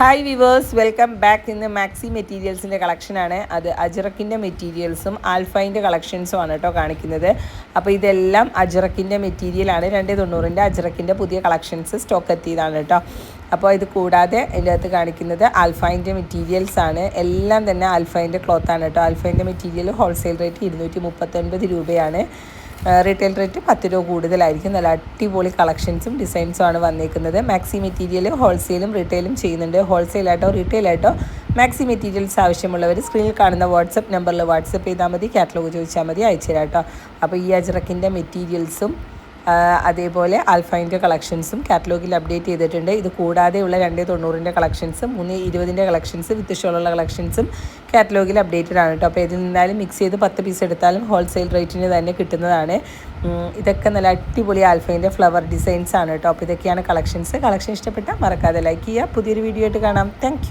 Hi viewers, welcome back. ഇന്ന് maxi മെറ്റീരിയൽസിൻ്റെ കളക്ഷനാണ്. അത് അജ്രക്കിൻ്റെ മെറ്റീരിയൽസും ആൽഫൈൻ്റെ കളക്ഷൻസും ആണ് കേട്ടോ കാണിക്കുന്നത്. അപ്പോൾ ഇതെല്ലാം അജ്രക്കിൻ്റെ മെറ്റീരിയലാണ്. 290 അജ്രക്കിൻ്റെ പുതിയ കളക്ഷൻസ് സ്റ്റോക്ക് എത്തിയതാണ് കേട്ടോ. അപ്പോൾ ഇത് കൂടാതെ ഇതിൻ്റെ അകത്ത് കാണിക്കുന്നത് ആൽഫൈൻ്റെ മെറ്റീരിയൽസ് ആണ്. എല്ലാം തന്നെ ആൽഫൈൻ്റെ ക്ലോത്താണ് കേട്ടോ. ആൽഫൈൻ്റെ മെറ്റീരിയൽ ഹോൾസെയിൽ റേറ്റ് 239 രൂപയാണ്. റീറ്റെയിൽ റേറ്റ് 10 രൂപ കൂടുതലായിരിക്കും. നല്ല അടിപൊളി കളക്ഷൻസും ഡിസൈൻസും ആണ് വന്നേക്കുന്നത്. മാക്സി മെറ്റീരിയൽ ഹോൾസെയിലും റീറ്റെയിലും ചെയ്യുന്നുണ്ട്. ഹോൾസെയിലായിട്ടോ റീറ്റെയിലായിട്ടോ മാക്സി മെറ്റീരിയൽസ് ആവശ്യമുള്ളവർ സ്ക്രീനിൽ കാണുന്ന വാട്സപ്പ് നമ്പറിൽ വാട്സപ്പ് ചെയ്താൽ മതി. കാറ്റലോഗ് ചോദിച്ചാൽ മതി, അയച്ചു തരാം കേട്ടോ. അപ്പോൾ ഈ അജ്രക്കിൻ്റെ മെറ്റീരിയൽസും അതേപോലെ ആൽഫൈൻ്റെ കളക്ഷൻസും കാറ്റലോഗിൽ അപ്ഡേറ്റ് ചെയ്തിട്ടുണ്ട്. ഇത് കൂടാതെയുള്ള 290 കളക്ഷൻസും 320 കളക്ഷൻസ് വിത്ത് ഷോളുള്ള കളക്ഷൻസും കാറ്റലോഗിൽ അപ്ഡേറ്റഡ് ആണ് കേട്ടോ. അപ്പോൾ ഇതിൽ നിന്നാലും മിക്സ് ചെയ്ത് 10 പീസ് എടുത്താലും ഹോൾസെയിൽ റേറ്റിന് തന്നെ കിട്ടുന്നതാണ്. ഇതൊക്കെ നല്ല അടിപൊളി ആൽഫൈൻ്റെ ഫ്ലവർ ഡിസൈൻസ് ആണ് കേട്ടോ. അപ്പോൾ ഇതൊക്കെയാണ് കളക്ഷൻ ഇഷ്ടപ്പെട്ടാൽ മറക്കാതെ ലൈക്ക് ചെയ്യുക. പുതിയൊരു വീഡിയോ ആയിട്ട് കാണാം. താങ്ക്